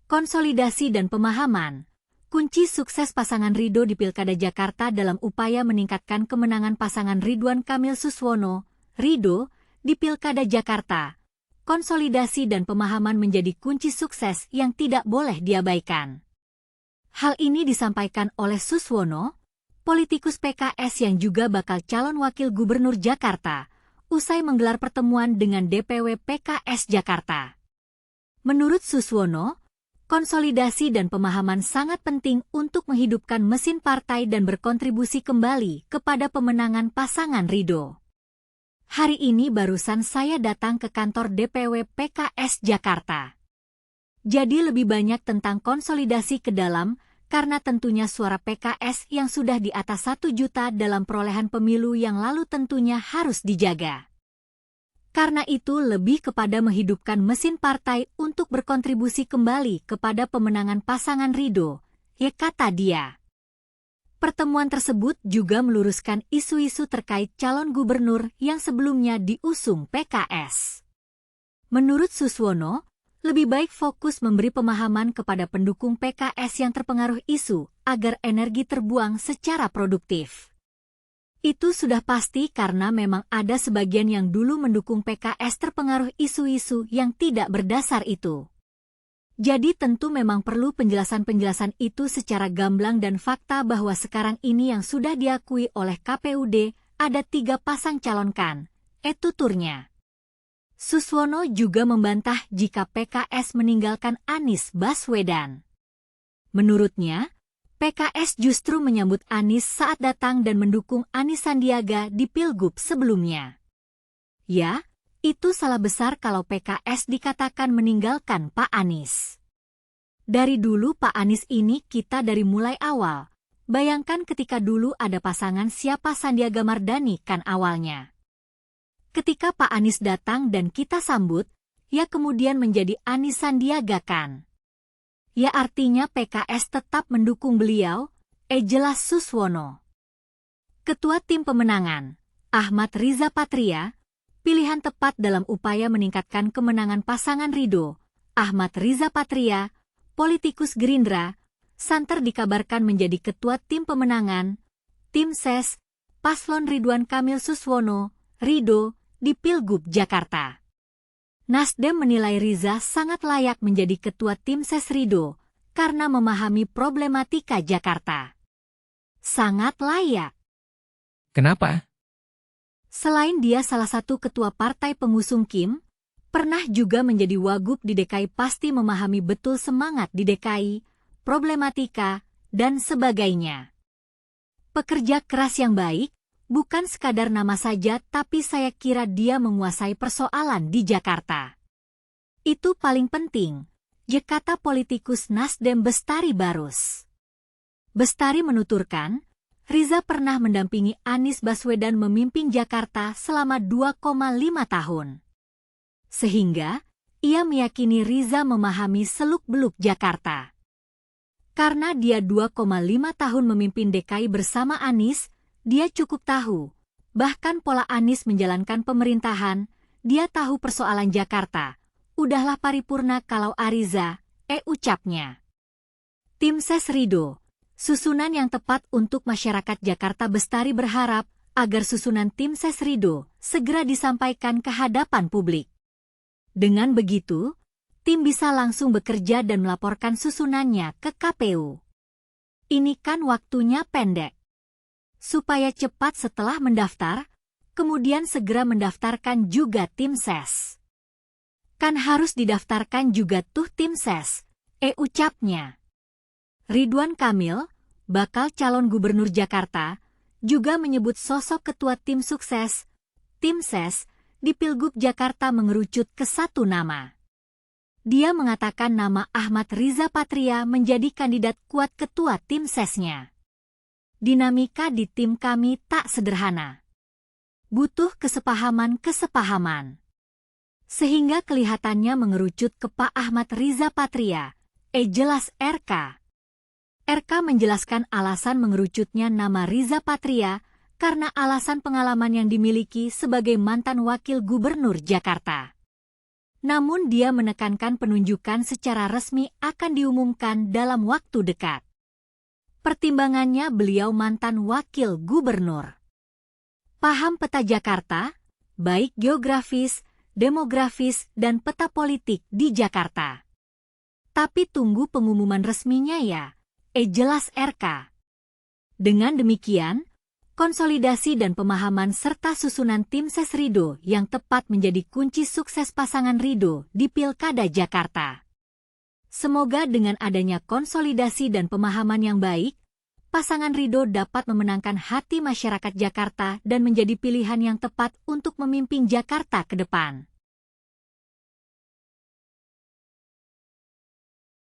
Konsolidasi dan pemahaman. Kunci sukses pasangan Ridho di Pilkada Jakarta dalam upaya meningkatkan kemenangan pasangan Ridwan Kamil Suswono, Ridho, di Pilkada Jakarta. Konsolidasi dan pemahaman menjadi kunci sukses yang tidak boleh diabaikan. Hal ini disampaikan oleh Suswono, politikus PKS yang juga bakal calon wakil gubernur Jakarta, usai menggelar pertemuan dengan DPW PKS Jakarta. Menurut Suswono, konsolidasi dan pemahaman sangat penting untuk menghidupkan mesin partai dan berkontribusi kembali kepada pemenangan pasangan Ridho. Hari ini barusan saya datang ke kantor DPW PKS Jakarta. Jadi lebih banyak tentang konsolidasi ke dalam, karena tentunya suara PKS yang sudah di atas 1 juta dalam perolehan pemilu yang lalu tentunya harus dijaga. Karena itu lebih kepada menghidupkan mesin partai untuk berkontribusi kembali kepada pemenangan pasangan Ridho, ya kata dia. Pertemuan tersebut juga meluruskan isu-isu terkait calon gubernur yang sebelumnya diusung PKS. Menurut Suswono, lebih baik fokus memberi pemahaman kepada pendukung PKS yang terpengaruh isu agar energi terbuang secara produktif. Itu sudah pasti karena memang ada sebagian yang dulu mendukung PKS terpengaruh isu-isu yang tidak berdasar itu. Jadi tentu memang perlu penjelasan-penjelasan itu secara gamblang dan fakta bahwa sekarang ini yang sudah diakui oleh KPUD ada 3 pasang calonkan, tuturnya. Suswono juga membantah jika PKS meninggalkan Anies Baswedan. Menurutnya, PKS justru menyambut Anies saat datang dan mendukung Anies Sandiaga di Pilgub sebelumnya. Ya, itu salah besar kalau PKS dikatakan meninggalkan Pak Anies. Dari dulu Pak Anies ini kita dari mulai awal. Bayangkan ketika dulu ada pasangan siapa Sandiaga Mardani kan awalnya. Ketika Pak Anies datang dan kita sambut, ya kemudian menjadi Anies Sandiaga kan. Ya artinya PKS tetap mendukung beliau, jelas Suswono. Ketua Tim Pemenangan, Ahmad Riza Patria, pilihan tepat dalam upaya meningkatkan kemenangan pasangan Ridho. Ahmad Riza Patria, politikus Gerindra, santer dikabarkan menjadi ketua Tim Pemenangan, Tim Ses, Paslon Ridwan Kamil Suswono, Ridho, di Pilgub Jakarta. Nasdem menilai Riza sangat layak menjadi ketua Tim Ses Ridho karena memahami problematika Jakarta. Sangat layak. Kenapa? Selain dia salah satu ketua partai pengusung Kim, pernah juga menjadi wagub di DKI pasti memahami betul semangat di DKI, problematika, dan sebagainya. Pekerja keras yang baik, bukan sekadar nama saja tapi saya kira dia menguasai persoalan di Jakarta. Itu paling penting, kata politikus Nasdem Bestari Barus. Bestari menuturkan, Riza pernah mendampingi Anies Baswedan memimpin Jakarta selama 2,5 tahun. Sehingga, ia meyakini Riza memahami seluk-beluk Jakarta. Karena dia 2,5 tahun memimpin DKI bersama Anies, dia cukup tahu, bahkan pola Anies menjalankan pemerintahan, dia tahu persoalan Jakarta. Udahlah paripurna kalau Ariza, ucapnya. Tim Ses Ridho, susunan yang tepat untuk masyarakat Jakarta. Bestari berharap agar susunan Tim Ses Ridho segera disampaikan ke hadapan publik. Dengan begitu, tim bisa langsung bekerja dan melaporkan susunannya ke KPU. Ini kan waktunya pendek. Supaya cepat setelah mendaftar, kemudian segera mendaftarkan juga Tim Ses. Kan harus didaftarkan juga tuh Tim Ses, ucapnya. Ridwan Kamil, bakal calon gubernur Jakarta, juga menyebut sosok ketua tim sukses, Tim Ses, di Pilgub Jakarta mengerucut ke satu nama. Dia mengatakan nama Ahmad Riza Patria menjadi kandidat kuat ketua Tim Sesnya. Dinamika di tim kami tak sederhana. Butuh kesepahaman. Sehingga kelihatannya mengerucut ke Pak Ahmad Riza Patria, jelas RK. RK menjelaskan alasan mengerucutnya nama Riza Patria karena alasan pengalaman yang dimiliki sebagai mantan wakil gubernur Jakarta. Namun dia menekankan penunjukan secara resmi akan diumumkan dalam waktu dekat. Pertimbangannya, beliau mantan wakil gubernur. Paham peta Jakarta, baik geografis, demografis, dan peta politik di Jakarta. Tapi tunggu pengumuman resminya ya, jelas RK. Dengan demikian, konsolidasi dan pemahaman serta susunan tim ses Ridho yang tepat menjadi kunci sukses pasangan Ridho di Pilkada Jakarta. Semoga dengan adanya konsolidasi dan pemahaman yang baik, pasangan Ridho dapat memenangkan hati masyarakat Jakarta dan menjadi pilihan yang tepat untuk memimpin Jakarta ke depan.